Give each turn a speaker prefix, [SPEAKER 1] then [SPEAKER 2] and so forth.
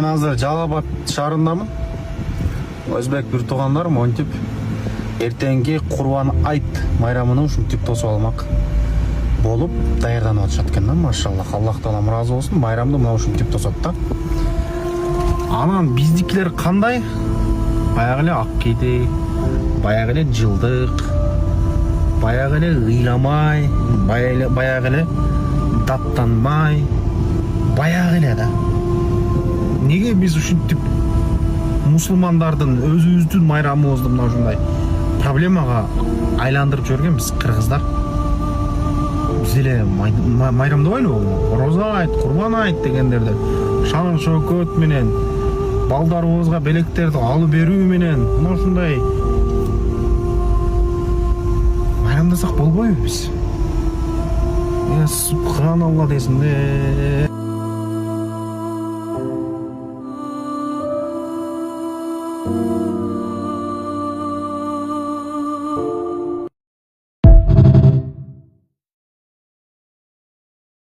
[SPEAKER 1] Мен азыр Жалал Абад шаарындамын. Өзбек бир туугандарым монтип эртеңки Курбан айт майрамына ушинтип тосуп алмак болуп даярданып атышат экен да, машаллах. Аллах таалам ыраазы болсун. Майрамды мына ушинтип тосот да. Анан биздикилер кандай? Баягы эле ак кийди, баягы эле жылдык, баягы эле ыйламай, баягы эле даттанмай, баягы эле да. Неге биз ушинтип мусулмандардын өзүбүздүн майрамыбызды мына ушундай проблемага айландырып жибергенбиз, кыргыздар? Биз эле майрамдабайлыбы? Орозо айт, Курбан айт дегендерде шан шөкөт менен балдарыбызга белектерди алып берүү менен мына ушундай майрамдасак болбойбу биз? Субханалла десин.